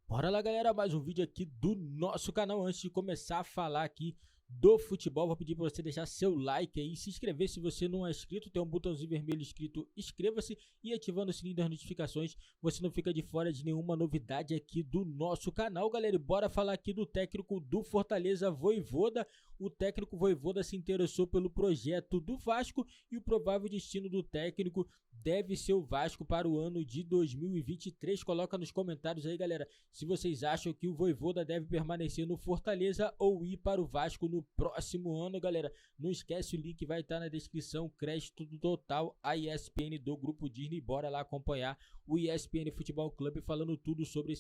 Bora lá, galera, mais um vídeo aqui do nosso canal. Antes de começar a falar aqui do futebol, vou pedir para você deixar seu like aí, se inscrever se você não é inscrito, tem um botãozinho vermelho escrito inscreva-se e ativando o sininho das notificações, você não fica de fora de nenhuma novidade aqui do nosso canal, galera. E bora falar aqui do técnico do Fortaleza, Vojvoda. O técnico Vojvoda se interessou pelo projeto do Vasco e o provável destino do técnico deve ser o Vasco para o ano de 2023. Coloca nos comentários aí, galera, se vocês acham que o Vojvoda deve permanecer no Fortaleza ou ir para o Vasco no próximo ano, galera. Não esquece, o link vai estar na descrição, crédito total a ESPN do Grupo Disney. Bora lá acompanhar o ESPN Futebol Clube falando tudo sobre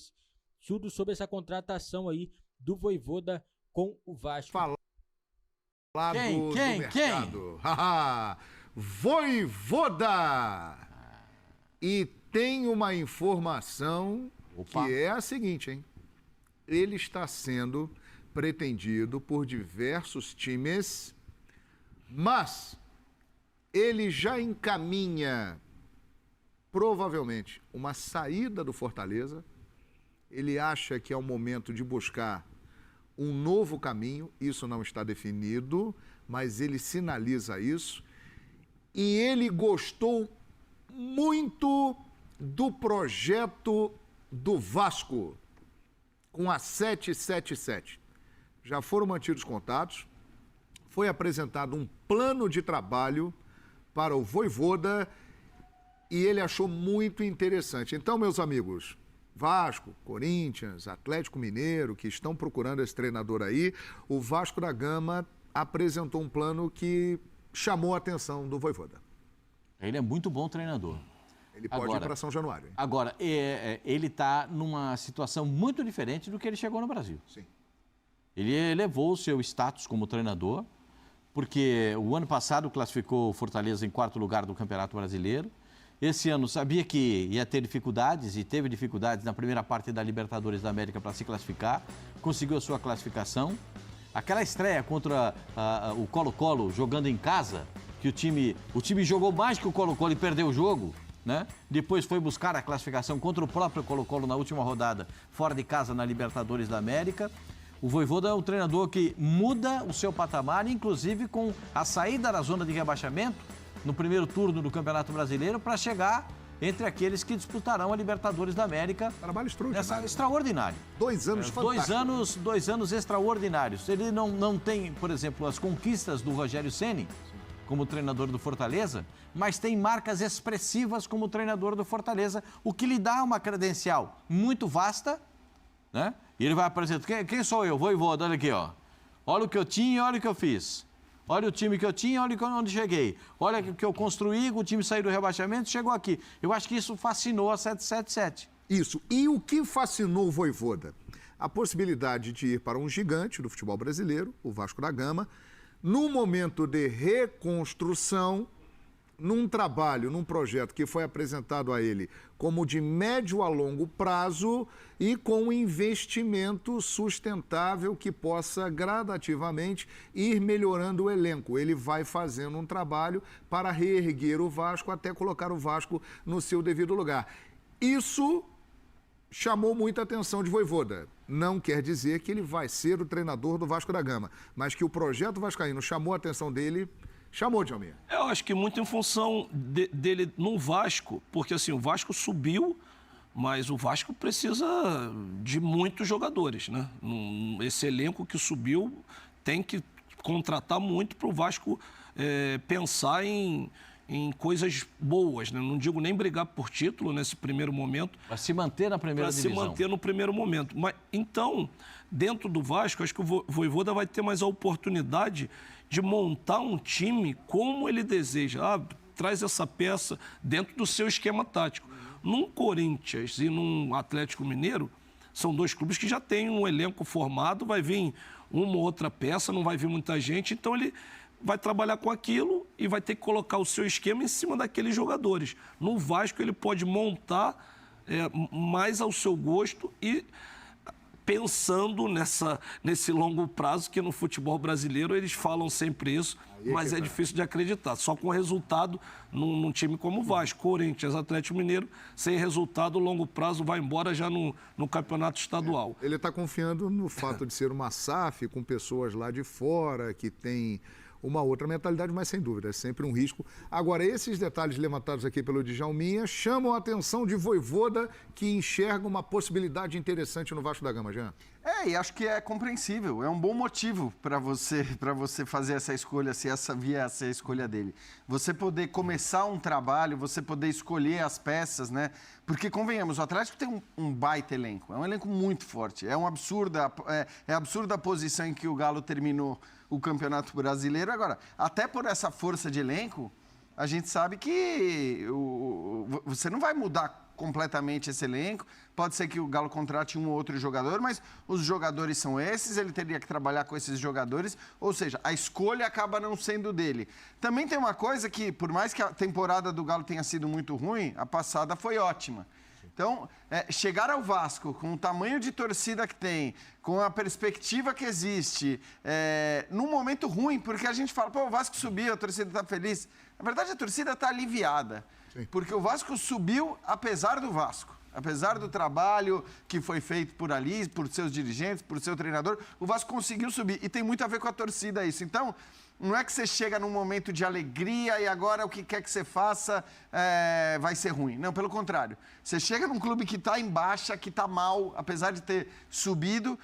essa contratação aí do Vojvoda com o Vasco. Falar do mercado. Vojvoda! E tem uma informação que é a seguinte, hein? Ele está sendo pretendido por diversos times, mas ele já encaminha provavelmente uma saída do Fortaleza. Ele acha que é o momento de buscar um novo caminho, isso não está definido, mas ele sinaliza isso. E ele gostou muito do projeto do Vasco com a 777. Já foram mantidos contatos, foi apresentado um plano de trabalho para o Vojvoda e ele achou muito interessante. Então, meus amigos, Vasco, Corinthians, Atlético Mineiro, que estão procurando esse treinador aí, o Vasco da Gama apresentou um plano que chamou a atenção do Vojvoda. Ele é muito bom treinador. Ele pode ir para São Januário. Hein? Agora, ele está numa situação muito diferente do que ele chegou no Brasil. Sim. Ele elevou o seu status como treinador, porque o ano passado classificou o Fortaleza em 4º lugar do Campeonato Brasileiro. Esse ano sabia que ia ter dificuldades, e teve dificuldades na primeira parte da Libertadores da América para se classificar, conseguiu a sua classificação. Aquela estreia contra o Colo-Colo, jogando em casa, que o time jogou mais que o Colo-Colo e perdeu o jogo, né? Depois foi buscar a classificação contra o próprio Colo-Colo na última rodada, fora de casa na Libertadores da América. O Vojvoda é um treinador que muda o seu patamar, inclusive com a saída da zona de rebaixamento no primeiro turno do Campeonato Brasileiro para chegar entre aqueles que disputarão a Libertadores da América. Trabalho extraordinário. Extraordinário. 2 anos fantásticos. 2 anos extraordinários. Ele não tem, por exemplo, as conquistas do Rogério Ceni como treinador do Fortaleza, mas tem marcas expressivas como treinador do Fortaleza, o que lhe dá uma credencial muito vasta, né? E ele vai apresentar, quem sou eu? Vojvoda, olha aqui, ó. Olha o que eu tinha, olha o que eu fiz. Olha o time que eu tinha, olha onde cheguei. Olha o que eu construí, o time saiu do rebaixamento, chegou aqui. Eu acho que isso fascinou a 777. Isso. E o que fascinou o Vojvoda? A possibilidade de ir para um gigante do futebol brasileiro, o Vasco da Gama, num momento de reconstrução, num trabalho, num projeto que foi apresentado a ele como de médio a longo prazo e com um investimento sustentável que possa gradativamente ir melhorando o elenco. Ele vai fazendo um trabalho para reerguer o Vasco até colocar o Vasco no seu devido lugar. Isso chamou muita atenção de Vojvoda. Não quer dizer que ele vai ser o treinador do Vasco da Gama, mas que o projeto vascaíno chamou a atenção dele. Chamou, Djalmir. Eu acho que muito em função dele no Vasco, porque assim, o Vasco subiu, mas o Vasco precisa de muitos jogadores, né? Esse elenco que subiu tem que contratar muito para o Vasco pensar em coisas boas, né? Não digo nem brigar por título nesse primeiro momento. Para se manter na primeira divisão. Para se manter no primeiro momento. Mas, então, dentro do Vasco, acho que o Vojvoda vai ter mais a oportunidade de montar um time como ele deseja. Traz essa peça dentro do seu esquema tático. Num Corinthians e num Atlético Mineiro, são 2 clubes que já têm um elenco formado, vai vir uma ou outra peça, não vai vir muita gente, então ele vai trabalhar com aquilo e vai ter que colocar o seu esquema em cima daqueles jogadores. No Vasco ele pode montar mais ao seu gosto e pensando nesse longo prazo, que no futebol brasileiro eles falam sempre isso, mas é difícil de acreditar. Só com resultado num time como o Vasco, Corinthians, Atlético Mineiro, sem resultado, o longo prazo vai embora já no campeonato estadual. Ele está confiando no fato de ser uma SAF com pessoas lá de fora, que tem uma outra mentalidade, mas sem dúvida, é sempre um risco. Agora, esses detalhes levantados aqui pelo Djalminha chamam a atenção de Vojvoda, que enxerga uma possibilidade interessante no Vasco da Gama, Jean. E acho que é compreensível, é um bom motivo para você fazer essa escolha, se essa vier a ser a escolha dele. Você poder começar um trabalho, você poder escolher as peças, né? Porque, convenhamos, o Atlético tem um baita elenco, é um elenco muito forte, é absurda a posição em que o Galo terminou o Campeonato Brasileiro. Agora, até por essa força de elenco, a gente sabe que você não vai mudar completamente esse elenco. Pode ser que o Galo contrate um ou outro jogador, mas os jogadores são esses, ele teria que trabalhar com esses jogadores, ou seja, a escolha acaba não sendo dele. Também tem uma coisa que, por mais que a temporada do Galo tenha sido muito ruim, a passada foi ótima. Então, chegar ao Vasco com o tamanho de torcida que tem, com a perspectiva que existe, num momento ruim, porque a gente fala, pô, o Vasco subiu, a torcida está feliz. Na verdade, a torcida está aliviada, porque o Vasco subiu apesar do Vasco. Apesar do trabalho que foi feito por ali, por seus dirigentes, por seu treinador, o Vasco conseguiu subir. E tem muito a ver com a torcida isso. Então, não é que você chega num momento de alegria e agora o que quer que você faça vai ser ruim. Não, pelo contrário. Você chega num clube que está em baixa, que está mal, apesar de ter subido,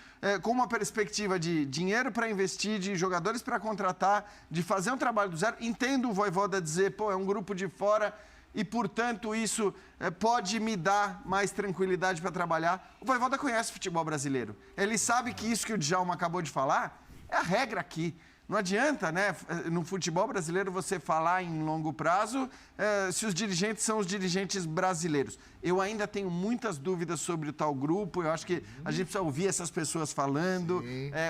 com uma perspectiva de dinheiro para investir, de jogadores para contratar, de fazer um trabalho do zero. Entendo o Vojvoda dizer, pô, é um grupo de fora e, portanto, isso pode me dar mais tranquilidade para trabalhar. O Vojvoda conhece o futebol brasileiro. Ele sabe que isso que o Djalma acabou de falar é a regra aqui. Não adianta, né, no futebol brasileiro você falar em longo prazo se os dirigentes são os dirigentes brasileiros. Eu ainda tenho muitas dúvidas sobre o tal grupo, eu acho que a gente precisa ouvir essas pessoas falando.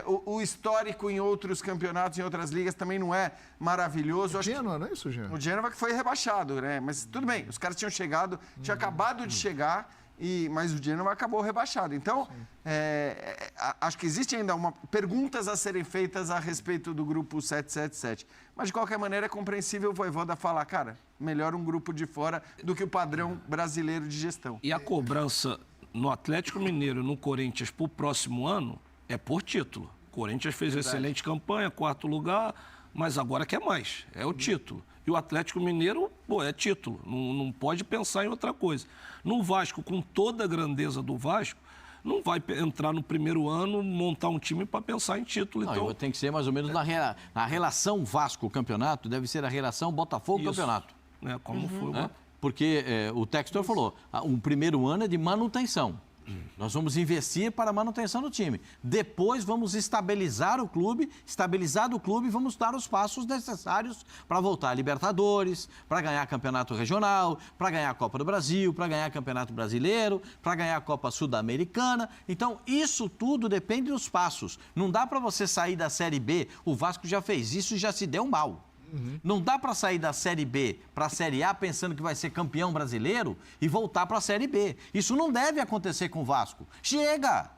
O histórico em outros campeonatos, em outras ligas, também não é maravilhoso. O Genoa, não é isso, Genoa? O Genoa que foi rebaixado, né? Mas tudo bem, os caras tinham chegado, tinha acabado de chegar, mas o Genoa acabou rebaixado. Então, acho que existe ainda perguntas a serem feitas a respeito do grupo 777. Mas, de qualquer maneira, é compreensível o Vojvoda falar, cara, melhor um grupo de fora do que o padrão brasileiro de gestão. E a cobrança no Atlético Mineiro e no Corinthians para o próximo ano é por título. O Corinthians fez excelente campanha, 4º lugar, mas agora quer mais, é o título. E o Atlético Mineiro, é título, não pode pensar em outra coisa. No Vasco, com toda a grandeza do Vasco, não vai entrar no primeiro ano, montar um time para pensar em título. Não, então, tem que ser mais ou menos na relação Vasco-campeonato, deve ser a relação Botafogo-campeonato. Como foi. Porque o Textor falou, o primeiro ano é de manutenção. Nós vamos investir para a manutenção do time. Depois vamos estabilizado o clube, vamos dar os passos necessários para voltar a Libertadores, para ganhar campeonato regional, para ganhar a Copa do Brasil, para ganhar campeonato brasileiro, para ganhar a Copa Sul-Americana. Então, isso tudo depende dos passos. Não dá para você sair da Série B, o Vasco já fez isso e já se deu mal. Não dá para sair da Série B para a Série A pensando que vai ser campeão brasileiro e voltar para a Série B. Isso não deve acontecer com o Vasco. Chega!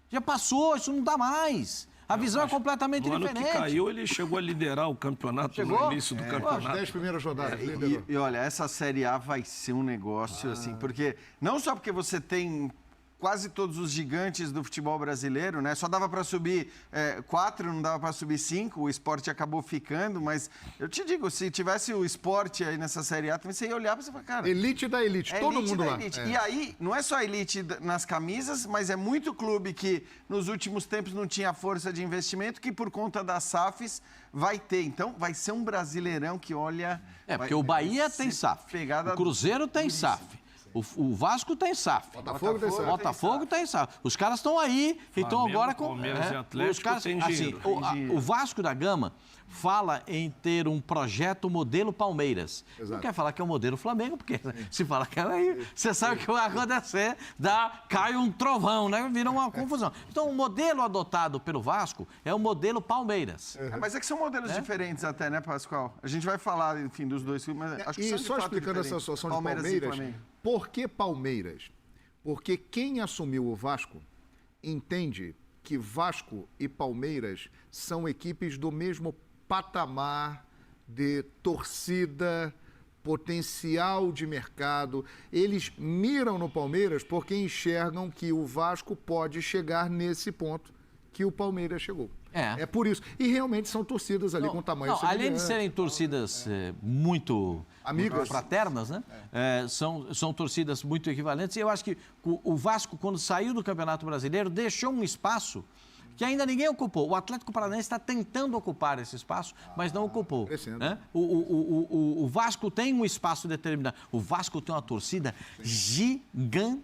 Já passou, isso não dá mais. A visão é completamente diferente. No ano que caiu, ele chegou a liderar o campeonato no início do campeonato. As 10 primeiras rodadas. E olha, essa Série A vai ser um negócio, assim, porque não só porque você tem quase todos os gigantes do futebol brasileiro, né? Só dava para subir 4, não dava para subir 5, o Sport acabou ficando, mas eu te digo, se tivesse o Sport aí nessa Série A, você ia olhar para você e falar, cara... Elite da elite, todo elite mundo da lá. Elite. E aí, não é só a elite nas camisas, mas é muito clube que nos últimos tempos não tinha força de investimento, que por conta das SAFs vai ter. Então, vai ser um brasileirão que olha... Porque o Bahia tem SAF, o Cruzeiro tem SAF. O Vasco tem SAF. Botafogo tem SAF. Os caras estão aí, então agora com Palmeiras e Atlético os caras, tem dinheiro. O Vasco da Gama fala em ter um projeto modelo Palmeiras. Exato. Não quer falar que é o modelo Flamengo, porque se fala que é aí, você sabe o que vai acontecer, cai um trovão, né? Vira uma confusão. Então, o modelo adotado pelo Vasco é o modelo Palmeiras. Mas é que são modelos diferentes até, né, Pascoal? A gente vai falar, enfim, dos dois, mas acho que e só explicando essa situação de Palmeiras, por que Palmeiras? Porque quem assumiu o Vasco entende que Vasco e Palmeiras são equipes do mesmo patamar de torcida, potencial de mercado. Eles miram no Palmeiras porque enxergam que o Vasco pode chegar nesse ponto que o Palmeiras chegou. É por isso. E realmente são torcidas ali com tamanho semelhante. Além de serem torcidas muito amigas, fraternas, né? São torcidas muito equivalentes. E eu acho que o Vasco, quando saiu do Campeonato Brasileiro, deixou um espaço que ainda ninguém ocupou. O Atlético Paranaense está tentando ocupar esse espaço, mas não ocupou. Né? O Vasco tem um espaço determinado. O Vasco tem uma torcida gigantesca.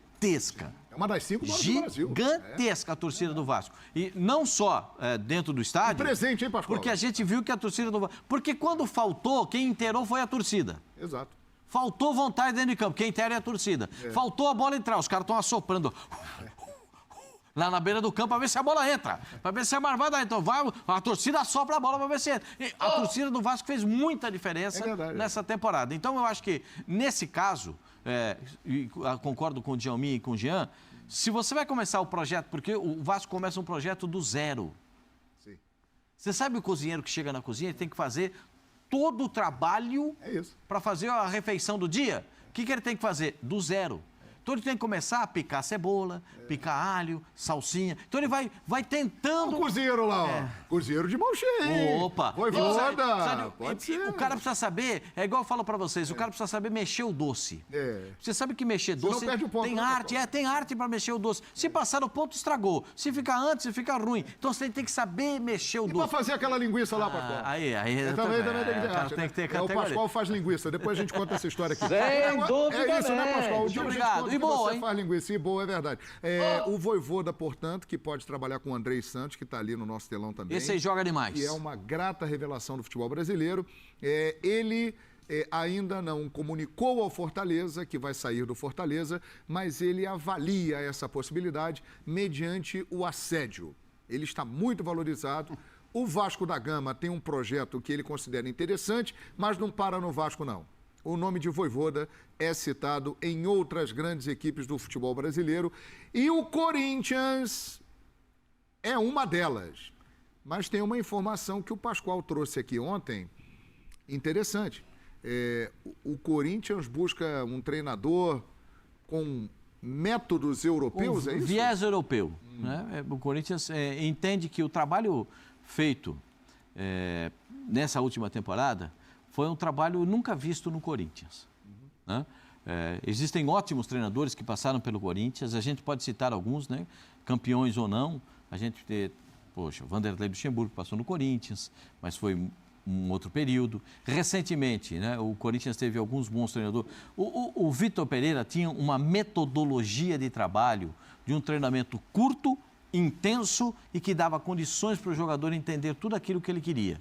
É uma das 5 maiores do Brasil. Gigantesca a torcida do Vasco. E não só dentro do estádio. Presente, hein, Pascoal? Porque a gente viu que a torcida do Vasco... Porque quando faltou, quem inteirou foi a torcida. Exato. Faltou vontade dentro de campo, quem inteira é a torcida. Faltou a bola entrar, os caras estão assoprando lá na beira do campo para ver se a bola entra, para ver se a marvada entra. Então a torcida assopra a bola para ver se entra. E a torcida do Vasco fez muita diferença nessa temporada. Então eu acho que, nesse caso, concordo com o Djalmin e com o Jean, se você vai começar o projeto, porque o Vasco começa um projeto do zero. Sim. Você sabe o cozinheiro que chega na cozinha e tem que fazer todo o trabalho para fazer a refeição do dia? O que ele tem que fazer? Do zero. Então ele tem que começar a picar cebola, picar alho, salsinha. Então ele vai tentando... O cozinheiro lá, ó. Cozinheiro de mão cheia. Opa! Voivoda! Pode ser. O cara precisa saber, é igual eu falo pra vocês, o cara precisa saber mexer o doce. Você sabe que mexer doce não perde o ponto, tem arte, tem arte pra mexer o doce. Se passar no ponto, estragou. Se ficar antes, fica ruim. Então você tem que saber mexer o doce. E pra fazer aquela linguiça lá, Pascoal? Aí. Também tem que ter arte, tem que ter O categoria. Pascoal faz linguiça, depois a gente conta essa história aqui. Sem dúvida, É isso, né, Pascoal? Muito obrigado. E boa, hein? Faz linguiça, e boa, é verdade. O Voivoda, portanto, que pode trabalhar com o Andrei Santos, que está ali no nosso telão também. Esse aí joga demais. E é uma grata revelação do futebol brasileiro. Ele ainda não comunicou ao Fortaleza que vai sair do Fortaleza, mas ele avalia essa possibilidade mediante o assédio. Ele está muito valorizado. O Vasco da Gama tem um projeto que ele considera interessante, mas não para no Vasco, não. O nome de Voivoda é citado em outras grandes equipes do futebol brasileiro e o Corinthians é uma delas. Mas tem uma informação que o Pascoal trouxe aqui ontem, interessante. O Corinthians busca um treinador com métodos europeus, é isso? Viés europeu. Né? O Corinthians entende que o trabalho feito nessa última temporada foi um trabalho nunca visto no Corinthians. Né? Existem ótimos treinadores que passaram pelo Corinthians, a gente pode citar alguns, né? Campeões ou não. A gente o Vanderlei Luxemburgo passou no Corinthians, mas foi um outro período. Recentemente, né, o Corinthians teve alguns bons treinadores. O Vitor Pereira tinha uma metodologia de trabalho de um treinamento curto, intenso e que dava condições para o jogador entender tudo aquilo que ele queria.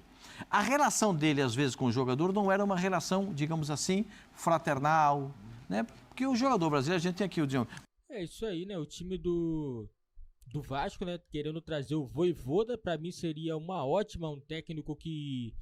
A relação dele, às vezes, com o jogador não era uma relação, digamos assim, fraternal, né? Porque o jogador brasileiro, a gente tem aqui o Dion. É isso aí, né? O time do Vasco, né? Querendo trazer o Voivoda, para mim seria uma ótima, um técnico que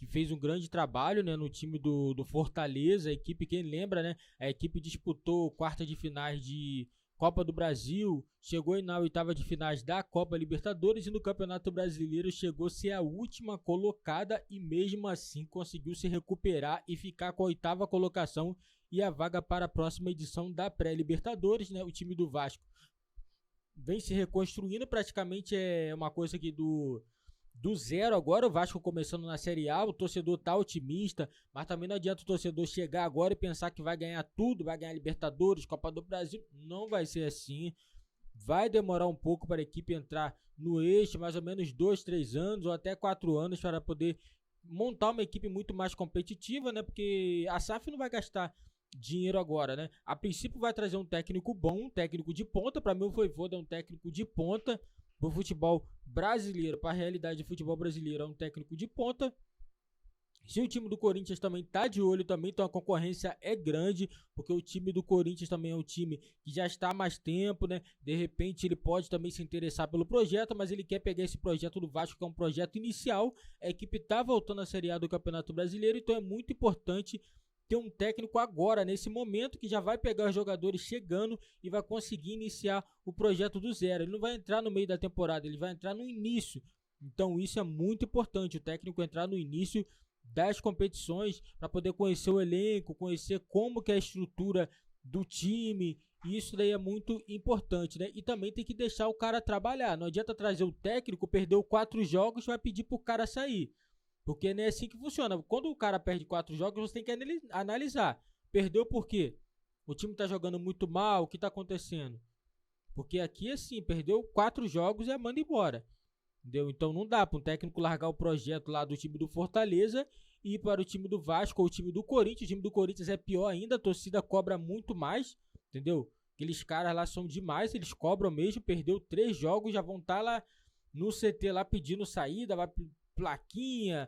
fez um grande trabalho, né? No time do Fortaleza, a equipe, quem lembra, né? A equipe disputou quarta de finais de Copa do Brasil, chegou na oitava de finais da Copa Libertadores e no Campeonato Brasileiro chegou a ser a última colocada e mesmo assim conseguiu se recuperar e ficar com a oitava colocação e a vaga para a próxima edição da pré-Libertadores, né? O time do Vasco vem se reconstruindo, praticamente é uma coisa que do zero agora, o Vasco começando na Série A, o torcedor tá otimista, mas também não adianta o torcedor chegar agora e pensar que vai ganhar tudo, vai ganhar Libertadores, Copa do Brasil, não vai ser assim, vai demorar um pouco para a equipe entrar no eixo, mais ou menos 2, 3 anos ou até 4 anos para poder montar uma equipe muito mais competitiva, né, porque a SAF não vai gastar dinheiro agora, né, a princípio vai trazer um técnico bom, um técnico de ponta, para mim o Voivoda é um técnico de ponta, para o futebol brasileiro, para a realidade do futebol brasileiro, é um técnico de ponta. Se o time do Corinthians também tá de olho também, então a concorrência é grande, porque o time do Corinthians também é um time que já está há mais tempo, né? De repente ele pode também se interessar pelo projeto, mas ele quer pegar esse projeto do Vasco, que é um projeto inicial. A equipe tá voltando à Série A do Campeonato Brasileiro, então é muito importante ter um técnico agora, nesse momento, que já vai pegar os jogadores chegando e vai conseguir iniciar o projeto do zero. Ele não vai entrar no meio da temporada, ele vai entrar no início. Então isso é muito importante, o técnico entrar no início das competições para poder conhecer o elenco, conhecer como que é a estrutura do time. Isso daí é muito importante, né? E também tem que deixar o cara trabalhar. Não adianta trazer o técnico, perdeu 4 jogos, vai pedir pro cara sair. Porque não é assim que funciona. Quando o cara perde 4 jogos, você tem que analisar. Perdeu por quê? O time tá jogando muito mal, o que tá acontecendo? Porque aqui, assim, perdeu 4 jogos e manda embora. Entendeu? Então não dá para um técnico largar o projeto lá do time do Fortaleza e ir para o time do Vasco ou o time do Corinthians. O time do Corinthians é pior ainda, a torcida cobra muito mais, entendeu? Aqueles caras lá são demais, eles cobram mesmo. Perdeu 3 jogos, já vão estar lá no CT lá pedindo saída, vai plaquinha,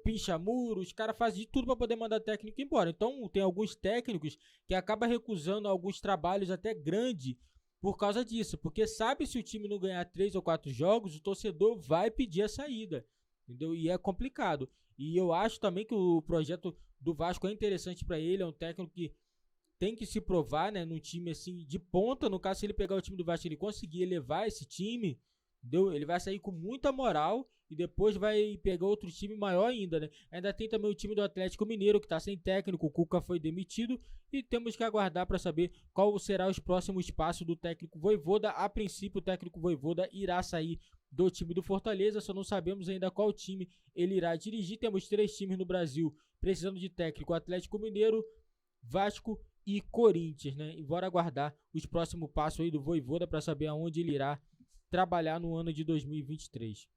pincha muro, os caras fazem de tudo para poder mandar técnico embora. Então tem alguns técnicos que acabam recusando alguns trabalhos até grandes por causa disso, porque sabe, se o time não ganhar 3 ou 4 jogos, o torcedor vai pedir a saída, entendeu? E é complicado. E eu acho também que o projeto do Vasco é interessante para ele, é um técnico que tem que se provar, né, num time assim de ponta. No caso, se ele pegar o time do Vasco, ele conseguir elevar esse time, entendeu? Ele vai sair com muita moral e depois vai pegar outro time maior ainda, né? Ainda tem também o time do Atlético Mineiro, que está sem técnico, o Cuca foi demitido, e temos que aguardar para saber qual será os próximos passos do técnico Vojvoda. A princípio, o técnico Vojvoda irá sair do time do Fortaleza, só não sabemos ainda qual time ele irá dirigir. Temos 3 times no Brasil precisando de técnico: Atlético Mineiro, Vasco e Corinthians, né? E bora aguardar os próximos passos aí do Vojvoda para saber aonde ele irá trabalhar no ano de 2023.